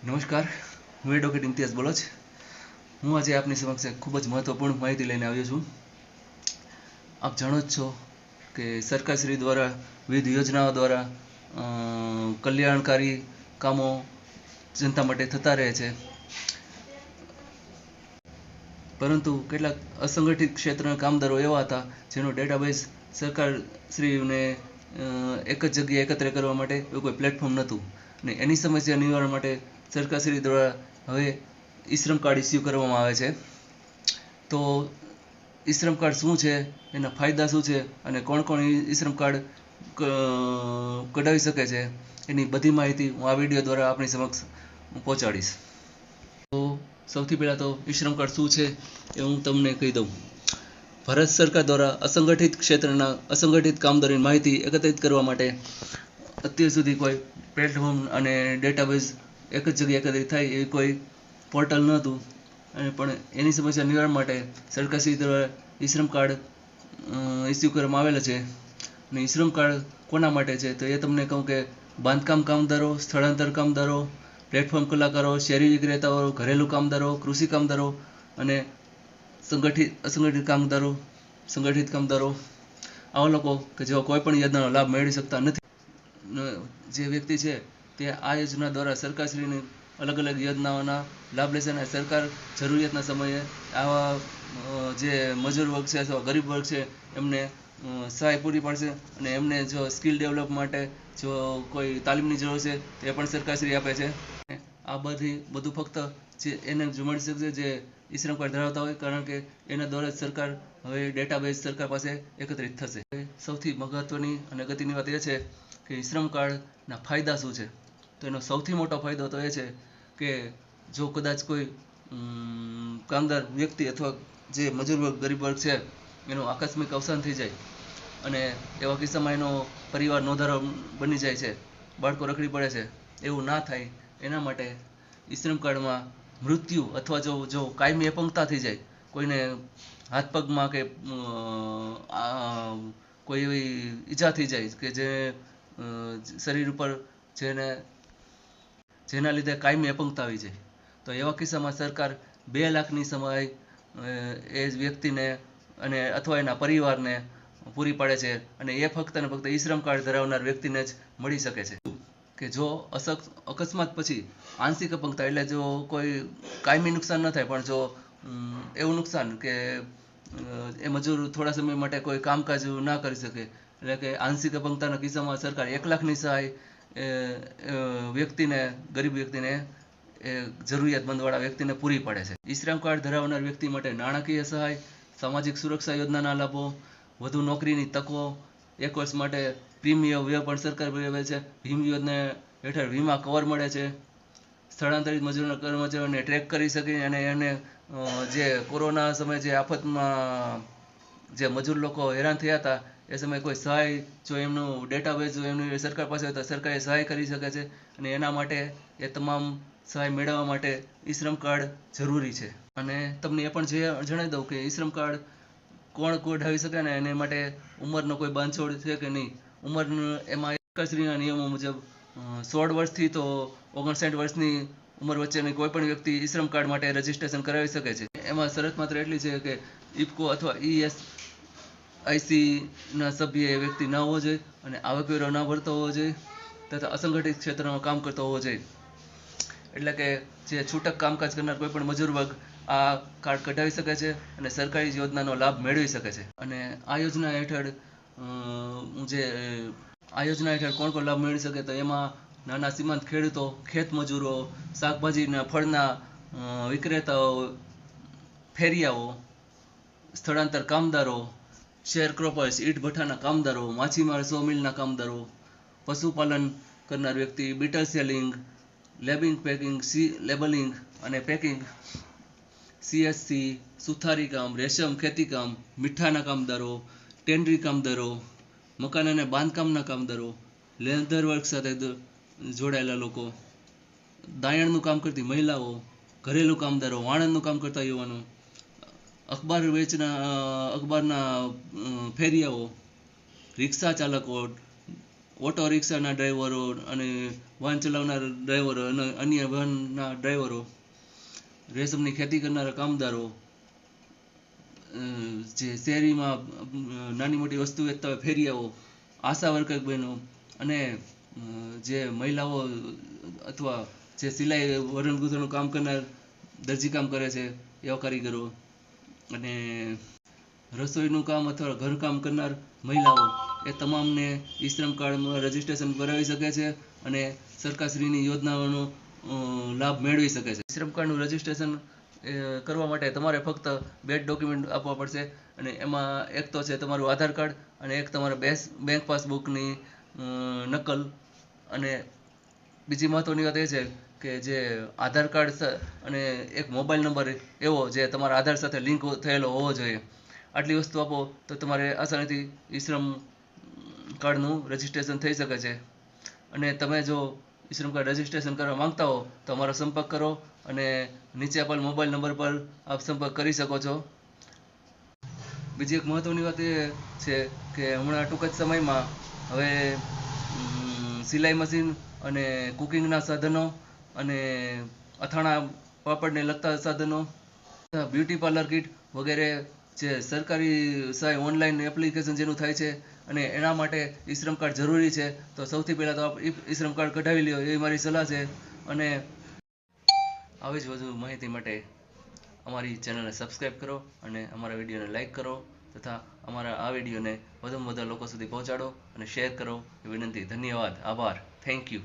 નમસ્કાર, હું એડવોકેટ ઇમ્તિયાઝ બોલોચ. હું આજે આપની સમક્ષ એક ખૂબ જ મહત્વપૂર્ણ માહિતી લઈને આવ્યો છું. આપ જાણો જ છો કે સરકારશ્રી દ્વારા વિવિધ યોજનાઓ દ્વારા કલ્યાણકારી કામો જનતા માટે થતા રહે છે, પરંતુ કેટલાક અસંગઠિત ક્ષેત્રના કામદારો એવા હતા જેનો ડેટાબેઝ સરકારશ્રીને એક જ જગ્યાએ એકત્ર કરવા માટે એવું કોઈ પ્લેટફોર્મ નહોતું, અને એની સમસ્યા નિવારણ માટે સરકારશ્રી દ્વારા હવે ઈ શ્રમ કાર્ડ ઇસ્યુ કરવામાં આવે છે. તો ઈ શ્રમ કાર્ડ શું છે, એના ફાયદા શું છે અને કોણ કોણ ઈ શ્રમ કાર્ડ કઢાવી શકે છે, એની બધી માહિતી હું આ વિડીયો દ્વારા આપણી સમક્ષ પહોંચાડીશ. તો સૌથી પહેલાં તો ઈ શ્રમ કાર્ડ શું છે એ હું તમને કહી દઉં. ભારત સરકાર દ્વારા અસંગઠિત ક્ષેત્રના અસંગઠિત કામદારોની માહિતી એકત્રિત કરવા માટે અત્યાર સુધી કોઈ પ્લેટફોર્મ અને ડેટાબેઝ એક જ જગ્યાએ એકત્રિત થાય એવી કોઈ પોર્ટલ નહોતું, અને પણ એની સમસ્યા નિવારણ માટે સરકારશ્રી દ્વારા ઈ શ્રમ કાર્ડ ઇસ્યુ કરવામાં આવેલા છે. અને ઈ શ્રમ કાર્ડ કોના માટે છે તો એ તમને કહું કે બાંધકામ કામદારો, સ્થળાંતર કામદારો, પ્લેટફોર્મ કલાકારો, શહેરી વિક્રેતાઓ, ઘરેલું કામદારો, કૃષિ કામદારો અને અસંગઠિત કામદારો, સંગઠિત કામદારો, આવા લોકો કે જેઓ કોઈ પણ યોજનાનો લાભ મેળવી શકતા નથી. જે વ્યક્તિ છે તે આ યોજના દ્વારા સરકારશ્રીની અલગ અલગ યોજનાઓના લાભ લેશે, અને સરકાર જરૂરિયાતના સમયે આવા જે મજૂર વર્ગ છે અથવા ગરીબ વર્ગ છે એમને સહાય પૂરી પાડશે, અને એમને જો સ્કિલ ડેવલપ માટે જો કોઈ તાલીમની જરૂર છે તો એ પણ સરકારશ્રી આપે છે. આ બધું ફક્ત જે એને જ મળી શકશે જે ઈ શ્રમ કાર્ડ ધરાવતા હોય, કારણ કે એના દ્વારા જ સરકાર હવે ડેટાબેઝ સરકાર પાસે એકત્રિત થશે. સૌથી મહત્વની અને અગત્યની વાત એ છે કે ઈ શ્રમ કાર્ડના ફાયદા શું છે. તો એનો સૌથી મોટો ફાયદો તો એ છે કે જો કદાચ કોઈ કામદાર વ્યક્તિ અથવા જે મજૂર વર્ગ, ગરીબ વર્ગ છે એનું આકસ્મિક અવસાન થઈ જાય અને એવા કિસ્સામાં એનો પરિવાર નોંધારો બની જાય છે, બાળકો રખડી પડે છે, એવું ના થાય એના માટે ઈ શ્રમ કાર્ડમાં મૃત્યુ અથવા જો કાયમી અપંગતા થઈ જાય, કોઈને હાથ પગમાં કે કોઈ એવી ઈજા થઈ જાય કે જે શરીર ઉપર જેના લીધે કાયમી અપંગતા આવી જાય, તો એવા કિસ્સામાં સરકાર 2 લાખની સહાય એ વ્યક્તિને અને અથવા એના પરિવારને પૂરી પાડે છે, અને એ ફક્ત ને ફક્ત ઈ શ્રમ કાર્ડ ધરાવનાર વ્યક્તિને જ મળી શકે છે. કે જો અકસ્માત પછી આંશિક અપંગતા, એટલે જો કોઈ કાયમી નુકસાન ન થાય પણ જો એવું નુકસાન કે એ મજૂર થોડા સમય માટે કોઈ કામકાજ ના કરી શકે, એટલે કે આંશિક અપંગતાના કિસ્સામાં સરકાર 1 લાખની સહાય વ્યક્તિને, ગરીબ વ્યક્તિને, જરૂરિયાતમંદવાળા વ્યક્તિને પૂરી પાડે છે. ઈ શ્રમ કાર્ડ ધરાવનાર વ્યક્તિ માટે નાણાકીય સહાય, સામાજિક સુરક્ષા યોજનાના લાભો, વધુ નોકરીની તકો, 1 વર્ષ માટે પ્રીમિયમ વ્યય પણ સરકાર ભરે છે, ભીમ યોજના હેઠળ વીમા કવર મળે છે, સ્થળાંતરિત મજૂરના કર્મચારીઓને ટ્રેક કરી શકે, અને એને જે કોરોના સમયે જે આફતમાં જે મજૂર લોકો હેરાન થયા હતા એ સમયે કોઈ સહાય જો એમનું ડેટાબેઝ જો એમની સરકાર પાસે હોય તો સરકાર એ સહાય કરી શકે છે, અને એના માટે એ તમામ સહાય મેળવવા માટે ઈ શ્રમ કાર્ડ જરૂરી છે. અને તમને એ પણ જણાવી દઉં કે ઈ શ્રમ કાર્ડ કોણ કઢાવી શકે ને એને માટે ઉંમરનો કોઈ બાંધછોડ છે કે નહીં. ઉંમર એમાં સરકારશ્રીના નિયમો મુજબ 16 વર્ષથી તો 59 વર્ષની ઉંમર વચ્ચેની કોઈ પણ વ્યક્તિ ઈ શ્રમ કાર્ડ માટે રજીસ્ટ્રેશન કરાવી શકે છે. એમાં શરત માત્ર એટલી છે કે ઇફકો અથવા ESICના સભ્ય એ વ્યક્તિ ન હોવો જોઈએ, અને આવકવેરો ન ભરતો હોવો જોઈએ, તથા અસંગઠિત ક્ષેત્રમાં કામ કરતો હોવો જોઈએ. એટલે કે જે છૂટક કામકાજ કરનાર કોઈ પણ મજૂર વર્ગ આ કાર્ડ કઢાવી શકે છે અને સરકારી યોજનાનો લાભ મેળવી શકે છે. અને આ યોજના હેઠળ કોણ કોણ લાભ મેળવી શકે, તો એમાં નાના સીમાંત ખેડૂતો, ખેત મજૂરો, શાકભાજીના ફળના વિક્રેતાઓ, ફેરિયાઓ, સ્થળાંતર કામદારો, શેર ક્રોપર્સ, ઈંટ ભઠ્ઠાના કામદારો, માછીમાર સો મિલના કામદારો, પશુપાલન કરનાર વ્યક્તિ, બીટલ સેલિંગ, લેબલિંગ અને પેકિંગ, CSC, સુથારી કામ, રેશમ ખેતીકામ, મીઠાના કામદારો, ટેન્ડરી કામદારો, મકાન અને બાંધકામના કામદારો, લેધર વર્ક સાથે જોડાયેલા લોકો, દાયણનું કામ કરતી મહિલાઓ, ઘરેલું કામદારો, વાણંદનું કામ કરતા યુવાનો, અખબારના ફેરિયાઓ, રિક્ષા ચાલકો, ઓટો રિક્ષાના ડ્રાઈવરો અને વાહન ચલાવનાર ડ્રાઈવરો અને અન્ય વાહનના ડ્રાઈવરો, રેશમની ખેતી કરનારા કામદારો, જે શેરીમાં નાની મોટી વસ્તુ વેચતા હોય ફેરિયાઓ, આશા વર્કર બહેનો અને જે મહિલાઓ અથવા જે સિલાઈ વરણ ગૂંથણનું કામ કરનાર, દરજી કામ કરે છે એવા કારીગરો, અને રસોઈનું કામ અથવા ઘરકામ કરનાર મહિલાઓ એ તમામને ઈ શ્રમ કાર્ડમાં રજીસ્ટ્રેશન કરાવી શકે છે અને સરકારશ્રીની યોજનાઓનો લાભ મેળવી શકે છે. ઈ શ્રમ કાર્ડનું રજીસ્ટ્રેશન કરવા માટે તમારે ફક્ત 2 ડોક્યુમેન્ટ આપવા પડશે, અને એમાં એક તો છે તમારું આધાર કાર્ડ અને એક તમારા બેંક પાસબુકની નકલ. અને બીજી મહત્વની વાત એ છે કે જે આધાર કાર્ડ અને એક મોબાઈલ નંબર એવો જે તમારા આધાર સાથે લિંક થયેલો હોવો જોઈએ. આટલી વસ્તુ આપો તો તમારે આસાનીથી ઈ શ્રમ કાર્ડનું રજીસ્ટ્રેશન થઈ શકે છે. અને તમે જો ઈ શ્રમ કાર્ડ રજીસ્ટ્રેશન કરવા માંગતા હો તો અમારો સંપર્ક કરો, અને નીચે આપેલ મોબાઈલ નંબર પર આપ સંપર્ક કરી શકો છો. બીજી એક મહત્વની વાત એ છે કે હમણાં ટૂંક જ સમયમાં હવે સિલાઈ મશીન અને કુકિંગના સાધનો અને અથાણા પાપડને લગતા સાધનો, બ્યુટી પાર્લર કીટ વગેરે જે સરકારી સહાય ઓનલાઈન એપ્લિકેશન જેનું થાય છે, અને એના માટે ઈ શ્રમ કાર્ડ જરૂરી છે. તો સૌથી પહેલાં તો આપ ઈ શ્રમ કાર્ડ કઢાવી લ્યો એવી મારી સલાહ છે. અને આવી જ વધુ માહિતી માટે અમારી ચેનલને સબસ્ક્રાઈબ કરો અને અમારા વિડીયોને લાઈક કરો, તથા અમારા આ વિડીયોને વધુમાં વધુ લોકો સુધી પહોંચાડો અને શેર કરો એ વિનંતી. ધન્યવાદ, આભાર, થેન્ક યુ.